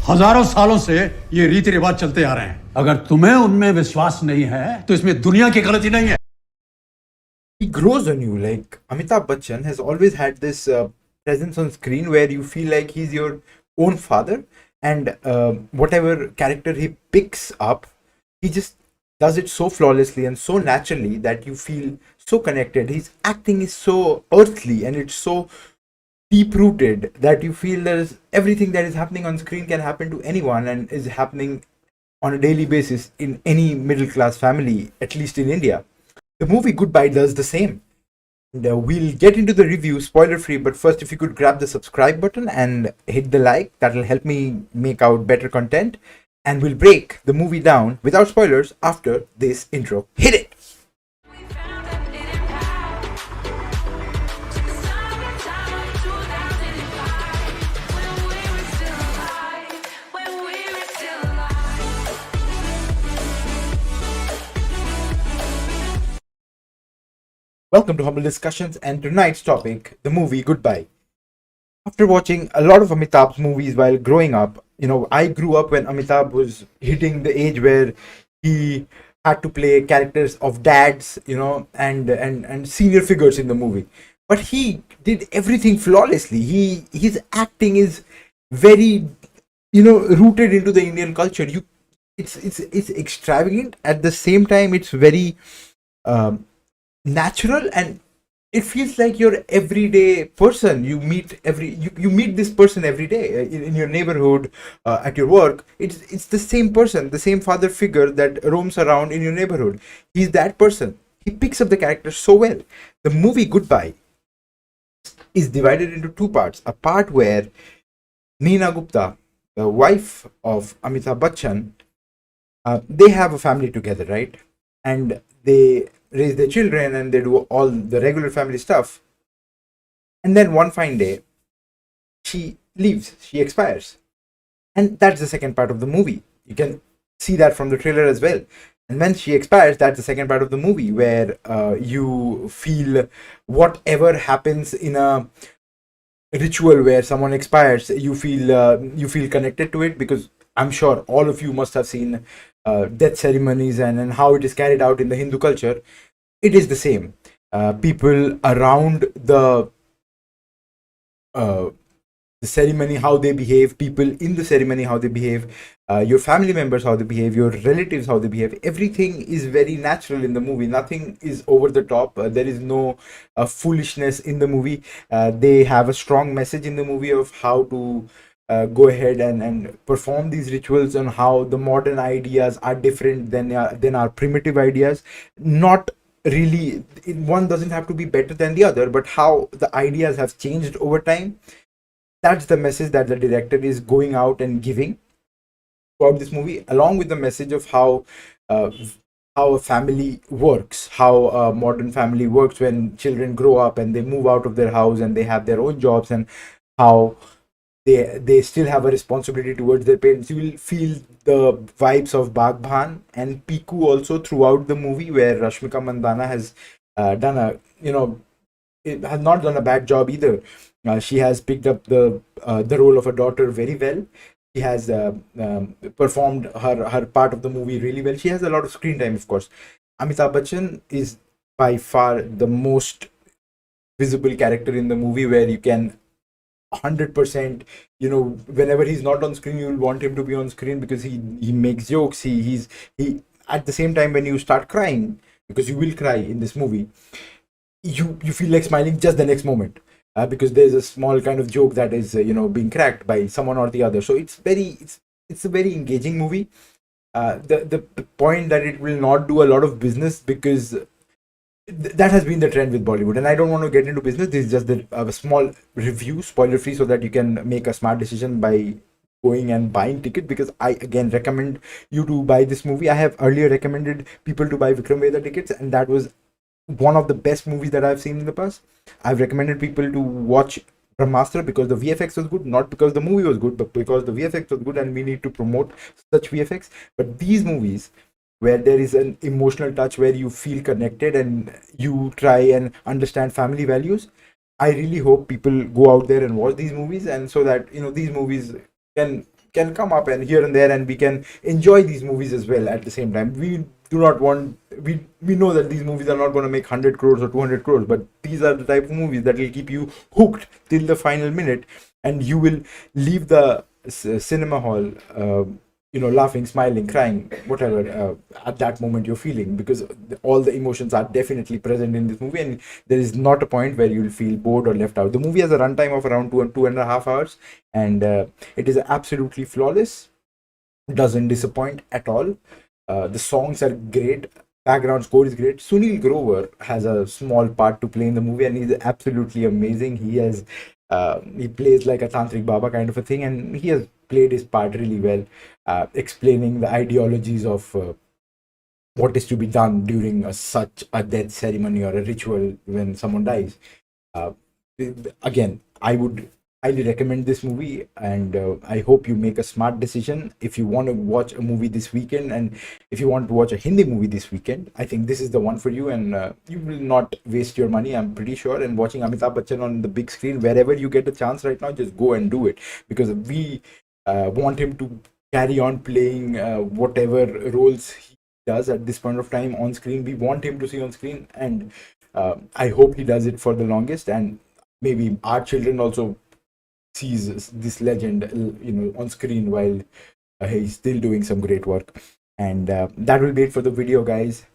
हजारों सालों से ये रीति रिवाज चलते आ रहे हैं। अगर तुम्हें उनमें विश्वास नहीं है तो इसमें दुनिया की गलती नहीं है। He grows on you. Like Amitabh Bachchan has always had this presence on screen where you feel like he's your own father, and whatever character he picks up, he just does it so flawlessly and so naturally that you feel so connected. His acting is so earthly and it's so deep rooted that you feel there's everything that is happening on screen can happen to anyone and is happening on a daily basis in any middle class family, at least in India. The movie Goodbye does the same. And we'll get into the review spoiler free, but first, if you could grab the subscribe button and hit the like, that'll help me make out better content. And we'll break the movie down without spoilers after this intro. Hit it! Welcome to Humble Discussions, and tonight's topic, the movie Goodbye. After watching a lot of Amitabh's movies while growing up, I grew up when Amitabh was hitting the age where he had to play characters of dads, and senior figures in the movie. But he did everything flawlessly. His acting is very, rooted into the Indian culture. It's extravagant. At the same time, it's very um, natural, and it feels like your everyday person. You meet this person every day in your neighborhood, at your work. It's the same person, the same father figure that roams around in your neighborhood. He's that person. He picks up the character so well. The movie Goodbye is divided into two parts. A part where Neena Gupta, the wife of Amitabh Bachchan, they have a family together, right? And they raise their children and they do all the regular family stuff. And then one fine day, she leaves, she expires. And that's the second part of the movie. You can see that from the trailer as well. And when she expires, that's the second part of the movie where you feel whatever happens in a ritual where someone expires, you feel connected to it, because I'm sure all of you must have seen death ceremonies and how it is carried out in the Hindu culture. It is the same. People around uh, the ceremony, how they behave, people in the ceremony, how they behave, your family members, how they behave, your relatives, how they behave. Everything is very natural in the movie. Nothing is over the top. There is no foolishness in the movie. They have a strong message in the movie of how to go ahead and perform these rituals, and how the modern ideas are different than our primitive ideas. Not really, one doesn't have to be better than the other, but how the ideas have changed over time. That's the message that the director is going out and giving throughout this movie, along with the message of uh, how a family works, how a modern family works when children grow up and they move out of their house and they have their own jobs, and how they still have a responsibility towards their parents. You will feel the vibes of Bagbhan and Piku also throughout the movie, where Rashmika Mandana has done a it has not done a bad job either. She has picked up the role of a daughter very well. She has performed her part of the movie really well. She has a lot of screen time, of course. Amitabh Bachchan is by far the most visible character in the movie, where you can 100%, whenever he's not on screen, you'll want him to be on screen, because he makes jokes. He At the same time, when you start crying, because you will cry in this movie, you feel like smiling just the next moment, because there's a small kind of joke that is being cracked by someone or the other. So it's a very engaging movie. The point that it will not do a lot of business, because that has been the trend with Bollywood, and I don't want to get into business. This is just a small review, spoiler free, so that you can make a smart decision by going and buying ticket, because I again recommend you to buy this movie. I have earlier recommended people to buy Vikram Vedha tickets, and that was one of the best movies that I've seen in the past. I've recommended people to watch Brahmastra because the VFX was good, not because the movie was good, but because the VFX was good, and we need to promote such VFX. But these movies, where there is an emotional touch, where you feel connected and you try and understand family values, I really hope people go out there and watch these movies, and so that these movies can can come up and here and there, and we can enjoy these movies as well at the same time. We do not want, we know that these movies are not going to make 100 crores or 200 crores, but these are the type of movies that will keep you hooked till the final minute, and you will leave the cinema hall laughing, smiling, crying, whatever at that moment you're feeling, because all the emotions are definitely present in this movie, and there is not a point where you'll feel bored or left out. The movie has a runtime of around 2.5 hours, and it is absolutely flawless, doesn't disappoint at all. The songs are great, background score is great. Sunil Grover has a small part to play in the movie, and he's absolutely amazing. He plays like a tantric baba kind of a thing, and he has played his part really well, explaining the ideologies of what is to be done during such a death ceremony or a ritual when someone dies. Uh, Again, I would highly recommend this movie, and I hope you make a smart decision. If you want to watch a movie this weekend, and if you want to watch a Hindi movie this weekend, I think this is the one for you, and you will not waste your money, I'm pretty sure. And watching Amitabh Bachchan on the big screen, wherever you get a chance right now, just go and do it, because we want him to carry on playing whatever roles he does at this point of time on screen. We want him to see on screen, and I hope he does it for the longest, and maybe our children also sees this legend on screen while he's still doing some great work. And that will be it for the video, guys.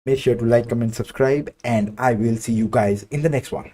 Make sure to like, comment, subscribe, and I will see you guys in the next one.